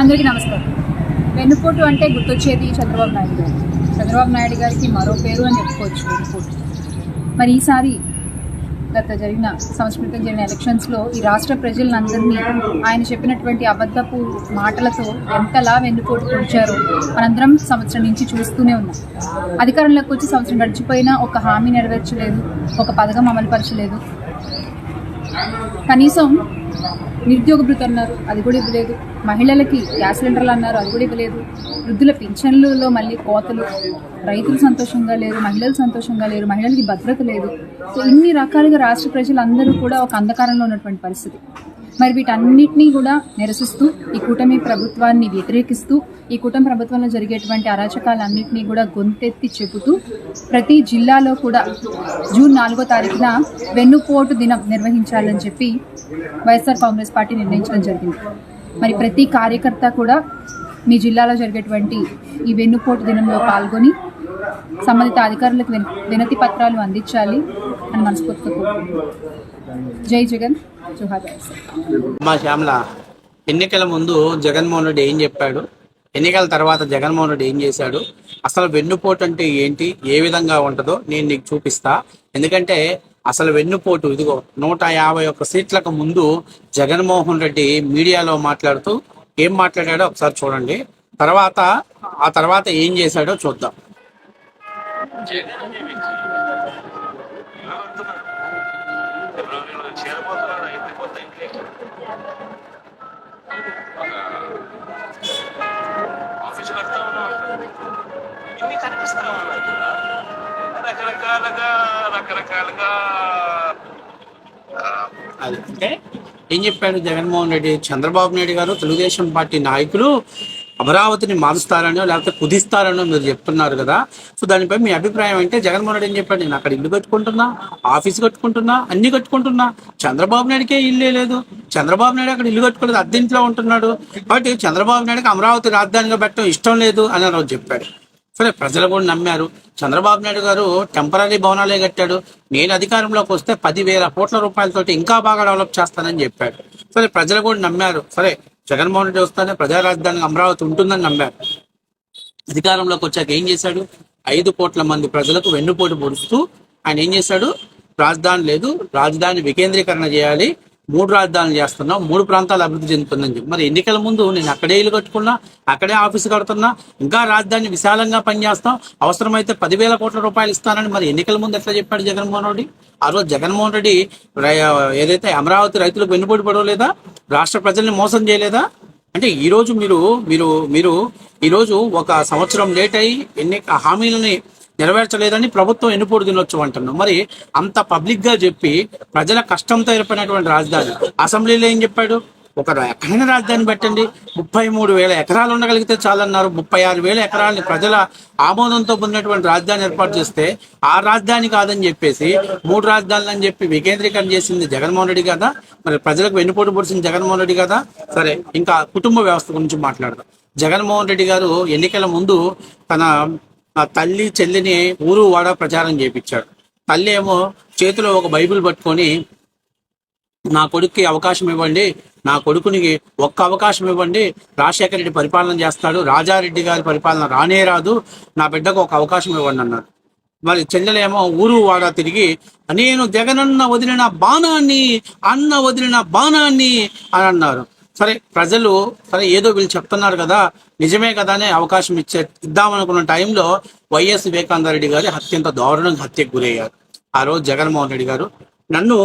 అందరికీ నమస్కారం. వెన్నుపోటు అంటే గుర్తొచ్చేది చంద్రబాబు నాయుడు గారు. చంద్రబాబు నాయుడు గారికి మరో పేరు అని చెప్పుకోవచ్చు వెన్నుపోటు. మరి ఈసారి గత జరిగిన సంవత్సరం క్రితం జరిగిన ఎలక్షన్స్లో ఈ రాష్ట్ర ప్రజలందరినీ ఆయన చెప్పినటువంటి అబద్ధపు మాటలతో ఎంతలా వెన్నుపోటు పొడిచారో మనందరం సంవత్సరం నుంచి చూస్తూనే ఉన్నాం. అధికారంలోకి వచ్చి సంవత్సరం గడిచిపోయినా ఒక హామీ నెరవేర్చలేదు, ఒక పథకం అమలుపరచలేదు. కనీసం నిరుద్యోగ భృతి అన్నారు, అది కూడా ఇవ్వలేదు. మహిళలకి గ్యాస్ సిలిండర్లు అన్నారు, అది కూడా ఇవ్వలేదు. వృద్ధుల పింఛన్లలో మళ్ళీ కోతలు. రైతులు సంతోషంగా లేరు, మహిళలు సంతోషంగా లేరు, మహిళలకి భద్రత లేదు. సో ఇన్ని రకాలుగా రాష్ట్ర ప్రజలందరూ కూడా ఒక అంధకారంలో ఉన్నటువంటి పరిస్థితి. మరి వీటన్నిటినీ కూడా నిరసిస్తూ ఈ కూటమి ప్రభుత్వాన్ని వ్యతిరేకిస్తూ ఈ కూటమి ప్రభుత్వంలో జరిగేటువంటి అరాచకాలన్నింటినీ కూడా గొంతెత్తి చెబుతూ ప్రతి జిల్లాలో కూడా జూన్ 4వ తారీఖున వెన్నుపోటు దినం నిర్వహించాలని చెప్పి వైఎస్ఆర్ కాంగ్రెస్ పార్టీ నిర్ణయించడం జరిగింది. మరి ప్రతి కార్యకర్త కూడా మీ జిల్లాలో జరిగేటువంటి ఈ వెన్నుపోటు దినంలో పాల్గొని సంబంధిత అధికారులకు వినతి పత్రాలు అందించాలి అని మనస్ఫూర్తిగా కోరుకుంటున్నాను. జై జగన్, జోహార్. మా శ్యామల, ఎన్నికల ముందు జగన్మోహన్ రెడ్డి ఏం చెప్పాడు, ఎన్నికల తర్వాత జగన్మోహన్ రెడ్డి ఏం చేశాడు, అసలు వెన్నుపోటు అంటే ఏంటి, ఏ విధంగా ఉంటుందో నేను నీకు చూపిస్తా. ఎందుకంటే అసలు వెన్నుపోటు ఇదిగో 151 సీట్లకు ముందు జగన్మోహన్ రెడ్డి మీడియాలో మాట్లాడుతూ ఏం మాట్లాడాడో ఒకసారి చూడండి. ఆ తర్వాత ఏం చేశాడో చూద్దాం. రకరకాలుగా అది అంటే ఏం చెప్పాడు జగన్మోహన్ రెడ్డి? చంద్రబాబు నాయుడు గారు, తెలుగుదేశం పార్టీ నాయకులు అమరావతిని మారుస్తారనో లేకపోతే కుదిస్తారనో మీరు చెప్తున్నారు కదా. సో దానిపై మీ అభిప్రాయం అంటే జగన్మోహన్ రెడ్డి ఏం చెప్పాడు? నేను అక్కడ ఇల్లు కట్టుకుంటున్నా, ఆఫీస్ కట్టుకుంటున్నా, అన్ని కట్టుకుంటున్నా. చంద్రబాబు నాయుడికే ఇల్లే లేదు. చంద్రబాబు నాయుడు అక్కడ ఇల్లు కట్టుకోలేదు, అద్దెంట్లో ఉంటున్నాడు. కాబట్టి చంద్రబాబు నాయుడుకి అమరావతి రాజధానిగా పెట్టడం ఇష్టం లేదు అని రోజు చెప్పాడు. సరే, ప్రజలు కూడా నమ్మారు. చంద్రబాబు నాయుడు గారు టెంపరీ భవనాలే కట్టాడు, నేను అధికారంలోకి వస్తే 10,000 కోట్ల రూపాయలతోటి ఇంకా బాగా డెవలప్ చేస్తానని చెప్పాడు. సరే, ప్రజలు కూడా నమ్మారు. సరే, జగన్మోహన్ రెడ్డి వస్తానే ప్రజా రాజధాని అమరావతి ఉంటుందని నమ్మారు. అధికారంలోకి వచ్చాక ఏం చేశాడు? 5 కోట్ల మంది ప్రజలకు వెన్నుపోటు పొడుస్తూ ఆయన ఏం చేశాడు? రాజధాని లేదు, రాజధాని వికేంద్రీకరణ చేయాలి, 3 రాజధానులు చేస్తున్నాం, 3 ప్రాంతాలు అభివృద్ధి చెందుతుందని చెప్పి. మరి ఎన్నికల ముందు నేను అక్కడే ఇల్లు కట్టుకున్నా, అక్కడే ఆఫీసు కడుతున్నా, ఇంకా రాజధాని విశాలంగా పనిచేస్తాం, అవసరమైతే 10,000 కోట్ల రూపాయలు ఇస్తానని మరి ఎన్నికల ముందు ఎట్లా చెప్పాడు జగన్మోహన్ రెడ్డి? ఆ రోజు జగన్మోహన్ రెడ్డి ఏదైతే అమరావతి రైతులకు వెన్నుపోటు పడవలేదా? రాష్ట్ర ప్రజల్ని మోసం చేయలేదా? అంటే ఈ రోజు మీరు ఈరోజు 1 సంవత్సరం లేట్ అయ్యి ఎన్నిక హామీలని నెరవేర్చలేదని ప్రభుత్వం వెన్నుపోటు దినోత్సవం అంటున్నాం. మరి అంత పబ్లిక్ గా చెప్పి ప్రజల కష్టంతో ఏర్పడినటువంటి రాజధాని అసెంబ్లీలో ఏం చెప్పాడు? ఒక ఎక్కడైనా రాజధాని పెట్టండి, 33,000 ఎకరాలు ఉండగలిగితే చాలన్నారు. 36,000 ఎకరాలని ప్రజల ఆమోదంతో పొందినటువంటి రాజధాని ఏర్పాటు చేస్తే ఆ రాజధాని కాదని చెప్పేసి 3 రాజధానులు అని చెప్పి వికేంద్రీకరణ చేసింది జగన్మోహన్ రెడ్డి కదా. మరి ప్రజలకు వెన్నుపోటు పొడిచింది జగన్మోహన్ రెడ్డి కదా. సరే, ఇంకా కుటుంబ వ్యవస్థ గురించి మాట్లాడదాం. జగన్మోహన్ రెడ్డి గారు ఎన్నికల ముందు తన తల్లి చెల్లిని ఊరు వాడ ప్రచారం చేయించాడు. తల్లి ఏమో చేతిలో ఒక బైబిల్ పట్టుకొని, నా కొడుక్కి అవకాశం ఇవ్వండి, నా కొడుకుని ఒక్క అవకాశం ఇవ్వండి, రాజశేఖర రెడ్డి పరిపాలన చేస్తాడు, రాజారెడ్డి గారి పరిపాలన రానే రాదు, నా బిడ్డకు ఒక అవకాశం ఇవ్వండి అన్నాడు. మరి చెల్లెలేమో ఊరు వాడ తిరిగి, నేను జగనన్న వదిలిన బాణాన్ని, అన్న వదిలిన బాణాన్ని అని అన్నారు. సరే, ప్రజలు సరే ఏదో వీళ్ళు చెప్తున్నారు కదా, నిజమే కదా అనే అవకాశం ఇద్దామనుకున్న టైంలో వైఎస్ వివేకానంద రెడ్డి గారి అత్యంత దారుణంగా హత్యకు గురయ్యారు. ఆ రోజు జగన్మోహన్ రెడ్డి గారు, నన్ను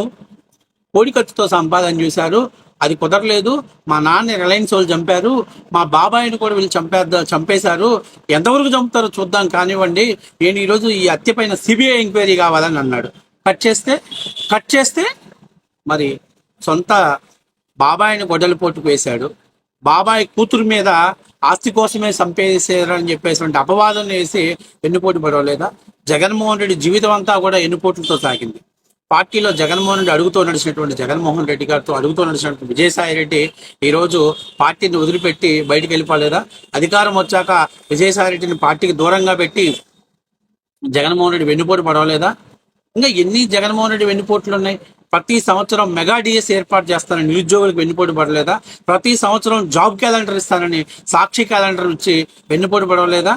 కోడికత్తుతో సంపాదన చేశారు, అది కుదరలేదు, మా నాన్న రిలయన్స్ వాళ్ళు చంపారు, మా బాబాయిని కూడా వీళ్ళు చంపేశారు, ఎంతవరకు చంపుతారో చూద్దాం కానివ్వండి, నేను ఈరోజు ఈ హత్య పైన సిబిఐ ఎంక్వైరీ కావాలని అన్నాడు. కట్ చేస్తే మరి సొంత బాబాయిని గొడ్డలి పోటుకు వేశాడు. బాబాయ్ కూతురు మీద ఆస్తి కోసమే చంపేసారని చెప్పేసి అపవాదం వేసి వెన్నుపోటు పడవలేదా? జగన్మోహన్ రెడ్డి జీవితం అంతా కూడా ఎన్నుపోటులతో సాగింది. పార్టీలో జగన్మోహన్ రెడ్డి అడుగుతూ నడిచినటువంటి విజయసాయి రెడ్డి ఈరోజు పార్టీని వదిలిపెట్టి బయటికి వెళ్ళిపోలేదా? అధికారం వచ్చాక విజయసాయి రెడ్డిని పార్టీకి దూరంగా పెట్టి జగన్మోహన్ రెడ్డి వెన్నుపోటు పడవలేదా? ఇంకా ఎన్ని జగన్మోహన్ రెడ్డి వెన్నుపోట్లు ఉన్నాయి? ప్రతి సంవత్సరం మెగా డిఎస్ ఏర్పాటు చేస్తానని నిరుద్యోగులకు వెన్నుపోటు పడలేదా? ప్రతి సంవత్సరం జాబ్ క్యాలెండర్ ఇస్తానని సాక్షి క్యాలెండర్ ఇచ్చి వెన్నుపోటు పడలేదా?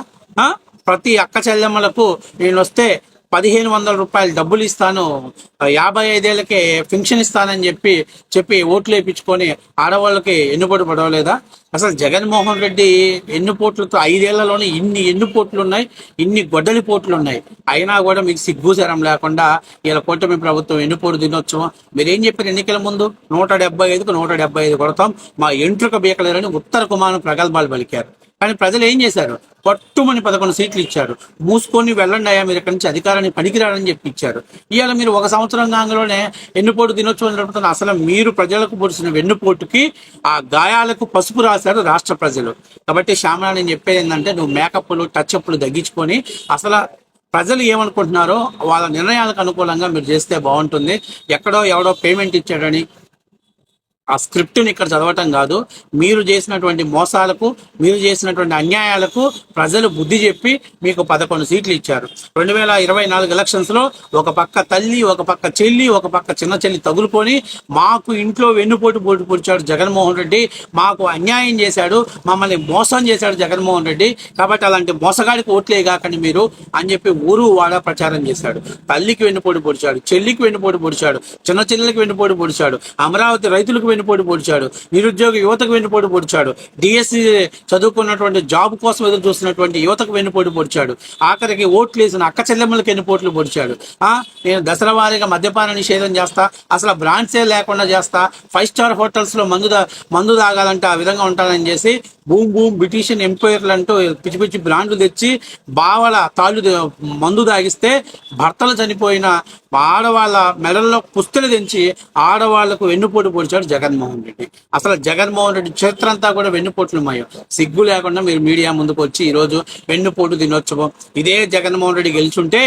ప్రతి అక్క చెల్లెమ్మలకు నేను వస్తే 1,500 రూపాయలు డబ్బులు ఇస్తాను, 55 ఏళ్ళకే పెన్షన్ ఇస్తానని చెప్పి ఓట్లు వేయించుకొని ఆడవాళ్ళకి ఎన్నుపోటు పడవలేదా? అసలు జగన్మోహన్ రెడ్డి ఎన్నుపోట్లతో 5 ఏళ్లలోనే ఇన్ని ఎన్నుపోట్లు ఉన్నాయి, ఇన్ని గొడ్డలి పోట్లు ఉన్నాయి. అయినా కూడా మీకు సిగ్గుశరం లేకుండా ఇలా కూటమి ప్రభుత్వం ఎన్నుపోటు దినోత్సవం మీరేం చెప్పారు ఎన్నికల ముందు? 175కు 175 కొడతాం, మా ఎంట్రుక బీకలేరని ఉత్తర కుమారం ప్రగల్భాలు పలికారు. కానీ ప్రజలు ఏం చేశారు? పట్టుమని 11 సీట్లు ఇచ్చారు. మూసుకొని వెళ్ళండి అయ్యా, మీరు ఇక్కడి నుంచి అధికారాన్ని పనికిరాడని చెప్పి ఇచ్చారు. ఇవాళ మీరు ఒక సంవత్సరం కాంగలోనే ఎన్నుపోటు దినోత్సవం జరుపుతున్న అసలు మీరు ప్రజలకు పొడిచిన వెన్నుపోటుకి ఆ గాయాలకు పసుపు రాశారు రాష్ట్ర ప్రజలు. కాబట్టి శ్యామలా, నేను చెప్పేది ఏంటంటే నువ్వు మేకప్లు టచ్అప్లు తగ్గించుకొని అసలు ప్రజలు ఏమనుకుంటున్నారో వాళ్ళ నిర్ణయాలకు అనుకూలంగా మీరు చేస్తే బాగుంటుంది. ఎక్కడో ఎవడో పేమెంట్ ఇచ్చాడని ఆ స్క్రిప్ట్ని ఇక్కడ చదవటం కాదు. మీరు చేసినటువంటి మోసాలకు, మీరు చేసినటువంటి అన్యాయాలకు ప్రజలు బుద్ధి చెప్పి మీకు 11 సీట్లు ఇచ్చారు. 2024 ఎలక్షన్స్లో ఒక పక్క తల్లి, ఒక పక్క చెల్లి, ఒక పక్క చిన్న చెల్లి తగులుకొని మాకు ఇంట్లో వెన్నుపోటు పొడిచాడు జగన్మోహన్ రెడ్డి, మాకు అన్యాయం చేశాడు, మమ్మల్ని మోసం చేశాడు జగన్మోహన్ రెడ్డి, కాబట్టి అలాంటి మోసగాడికి ఓట్లే కాకండి మీరు అని చెప్పి ఊరు వాడ ప్రచారం చేశాడు. తల్లికి వెన్నుపోటు పొడిచాడు, చెల్లికి వెన్నుపోటు పొడిచాడు, చిన్న చెల్లెలకు వెన్నుపోటు పొడిచాడు, అమరావతి రైతులకు వెన్నుపోటు పొడిచాడు, నిరుద్యోగ యువతకు వెన్నుపోటు పొడిచాడు, డిఎస్సి చదువుకున్నటువంటి జాబ్ కోసం ఎదురు చూస్తున్నటువంటి యువతకు వెన్నుపోటు పొడిచాడు, ఆఖరికి ఓట్లు వేసిన అక్క చెల్లెమ్మలకు వెన్నుపోట్లు పొడిచాడు. నేను దసరా వారీగా మద్యపాన నిషేధం చేస్తా, అసలు బ్రాండ్సే లేకుండా చేస్తా, 5 స్టార్ హోటల్స్ లో మందు తాగాలంటే ఆ విధంగా ఉంటానని చేసి బూమ్ బ్రిటిషియన్ ఎంపైర్లు అంటూ పిచ్చి పిచ్చి బ్రాండ్లు తెచ్చి బావల తాళ్ళు మందు తాగిస్తే భర్తలు చనిపోయిన ఆడవాళ్ళ మెడల్లో పుస్తలు తెంచి ఆడవాళ్లకు వెన్నుపోటు పొడిచాడు జగన్మోహన్ రెడ్డి. అసలు జగన్మోహన్ రెడ్డి చరిత్ర అంతా కూడా వెన్నుపోట్లుమయ్యో. సిగ్గు లేకుండా మీరు మీడియా ముందుకు వచ్చి ఈరోజు వెన్నుపోటు దినోత్సవం, ఇదే జగన్మోహన్ రెడ్డి గెలిచుంటే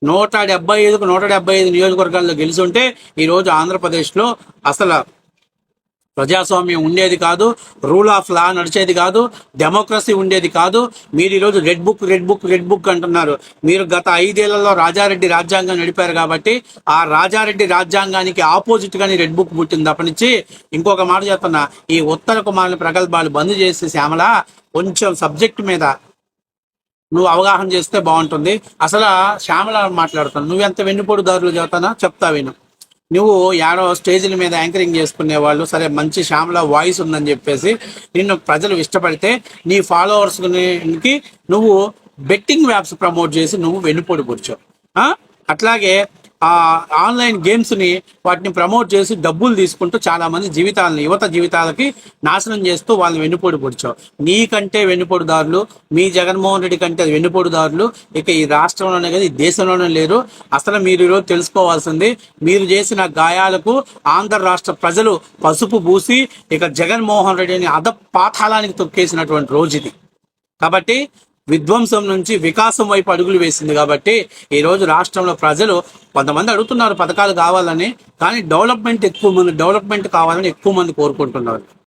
175కు 175 నియోజకవర్గాల్లో గెలిచుంటే ఈరోజు ఆంధ్రప్రదేశ్లో అసలు ప్రజాస్వామ్యం ఉండేది కాదు, రూల్ ఆఫ్ లా నడిచేది కాదు, డెమోక్రసీ ఉండేది కాదు. మీరు ఈరోజు రెడ్ బుక్ అంటున్నారు. మీరు గత 5 ఏళ్లలో రాజారెడ్డి రాజ్యాంగం నడిపారు కాబట్టి ఆ రాజారెడ్డి రాజ్యాంగానికి ఆపోజిట్ గాని రెడ్ బుక్ పుట్టింది తప్పనిచ్చి ఇంకొక మాట చెప్తున్నా, ఈ ఉత్తర కుమారుల ప్రగల్భాలు బంద్ చేసి శ్యామల కొంచెం సబ్జెక్ట్ మీద నువ్వు అవగాహన చేస్తే బాగుంటుంది. అసలు శ్యామల మాట్లాడుతాను, నువ్వెంత వెన్నుపోటుదారులు చెప్తా విను. నువ్వు యాడో స్టేజ్ల మీద యాంకరింగ్ చేసుకునే వాళ్ళు సరే మంచి శ్యామల వాయిస్ ఉందని చెప్పేసి నిన్ను ప్రజలు ఇష్టపడితే నీ ఫాలోవర్స్కి నువ్వు బెట్టింగ్ యాప్స్ ప్రమోట్ చేసి నువ్వు వెన్నుపోటు పొడిచావు. అట్లాగే ఆన్లైన్ గేమ్స్ ని వాటిని ప్రమోట్ చేసి డబ్బులు తీసుకుంటూ చాలా మంది జీవితాలను, యువత జీవితాలకి నాశనం చేస్తూ వాళ్ళని వెన్నుపోటు పొడిచావు. నీకంటే వెన్నుపోటుదారులు, మీ జగన్మోహన్ రెడ్డి కంటే వెన్నుపోటుదారులు ఇక ఈ రాష్ట్రంలోనే కదా ఈ దేశంలోనే లేరు. అసలు మీరు ఈరోజు తెలుసుకోవాల్సింది, మీరు చేసిన గాయాలకు ఆంధ్ర రాష్ట్ర ప్రజలు పసుపు పూసి ఇక జగన్మోహన్ రెడ్డిని అధపాతాళానికి తొక్కేసినటువంటి రోజు ఇది. కాబట్టి విధ్వంసం నుంచి వికాసం వైపు అడుగులు వేసింది. కాబట్టి ఈ రోజు రాష్ట్రంలో ప్రజలు కొంతమంది అడుగుతున్నారు పథకాలు కావాలని, కానీ డెవలప్మెంట్ కావాలని ఎక్కువ మంది కోరుకుంటున్నారు.